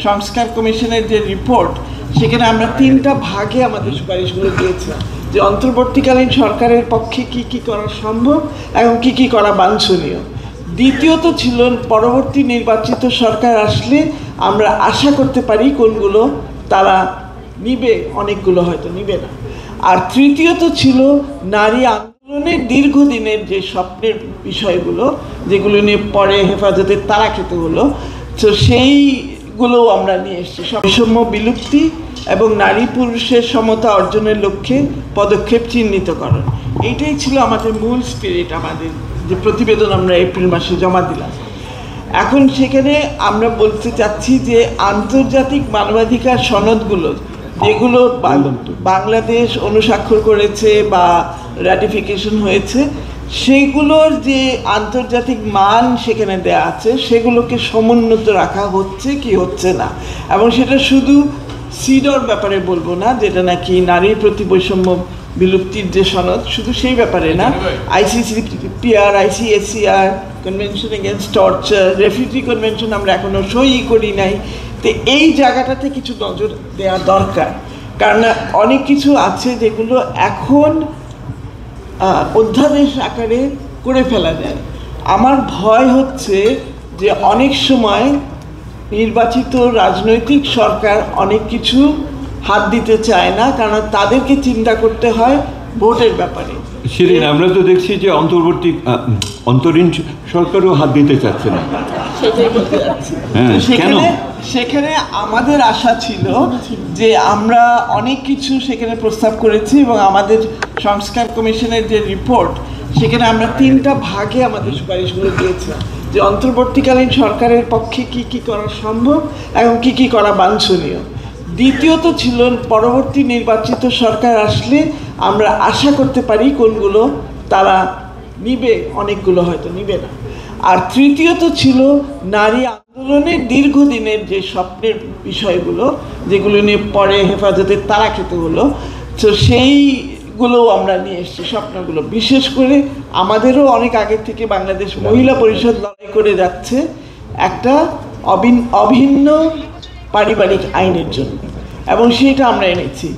সংস্কার কমিশনের যে রিপোর্ট, সেখানে আমরা 3টা ভাগে আমাদের সুপারিশগুলো দিয়েছিলাম, যে অন্তর্বর্তীকালীন সরকারের পক্ষে কি কি করা সম্ভব এবং কি কি করা বাঞ্ছনীয়। দ্বিতীয়ত ছিল পরবর্তী নির্বাচিত সরকার আসলে আমরা আশা করতে পারি কোনগুলো তারা নিবে, অনেকগুলো হয়তো নিবে না। আর তৃতীয়ত ছিল নারী আন্দোলনের দীর্ঘদিনের যে স্বপ্নের বিষয়গুলো, যেগুলো নিয়ে পরে হেফাজতের তাড়া খেতে হলো, তো সেইগুলো আমরা নিয়ে এসেছি। বৈষম্য বিলুপ্তি এবং নারী পুরুষের সমতা অর্জনের লক্ষ্যে পদক্ষেপ চিহ্নিতকরণ, এইটাই ছিল আমাদের মূল স্পিরিট। আমাদের যে প্রতিবেদন আমরা এপ্রিল মাসে জমা দিলাম, এখন সেখানে আমরা বলতে চাচ্ছি যে আন্তর্জাতিক মানবাধিকার সনদগুলো যেগুলো বাংলাদেশ অনুস্বাক্ষর করেছে বা রাটিফিকেশন হয়েছে, সেগুলোর যে আন্তর্জাতিক মান সেখানে দেয়া আছে, সেগুলোকে সমুন্নত রাখা হচ্ছে কি হচ্ছে না। এবং সেটা শুধু সিডর ব্যাপারে বলবো না, যেটা নাকি নারীর প্রতি বৈষম্য বিলুপ্তির যে সনদ, শুধু সেই ব্যাপারে না, ICCPR, ICSCR, convention against torture, refugee convention আমরা এখনও সই করি নাই। তো এই জায়গাটাতে কিছু নজর দেওয়া দরকার, কারণ অনেক কিছু আছে যেগুলো এখন অধ্যাদেশ আকারে করে ফেলা যায়। আমার ভয় হচ্ছে যে অনেক সময় নির্বাচিত রাজনৈতিক সরকার অনেক কিছু হাত দিতে চায় না, কারণ তাদেরকে চিন্তা করতে হয় ভোটের ব্যাপারে। শিরিন, আমরা তো দেখছি যে অন্তরীণ সরকারও হাত দিতে চাচ্ছে না। সেখানে আমাদের আশা ছিল যে আমরা অনেক কিছু সেখানে প্রস্তাব করেছি, এবং আমাদের সংস্কার কমিশনের যে রিপোর্ট, সেখানে আমরা 3টা ভাগে আমাদের সুপারিশগুলো দিয়েছিলাম, যে অন্তর্বর্তীকালীন সরকারের পক্ষে কি কি করা সম্ভব এবং কি কি করা বাঞ্ছনীয়। দ্বিতীয়ত ছিল পরবর্তী নির্বাচিত সরকার আসলে আমরা আশা করতে পারি কোনগুলো তারা নিবে, অনেকগুলো হয়তো নিবে না। আর তৃতীয়ত ছিল নারী আন্দোলনের দীর্ঘদিনের যে স্বপ্নের বিষয়গুলো, যেগুলো নিয়ে পরে হেফাজতের তাড়া খেতে হলো, তো সেইগুলো আমরা নিয়ে এসেছি। স্বপ্নগুলো বিশেষ করে আমাদেরও অনেক আগে থেকে বাংলাদেশ মহিলা পরিষদ লড়াই করে যাচ্ছে একটা অভিন্ন পারিবারিক আইনের জন্য, এবং সেটা আমরা এনেছি।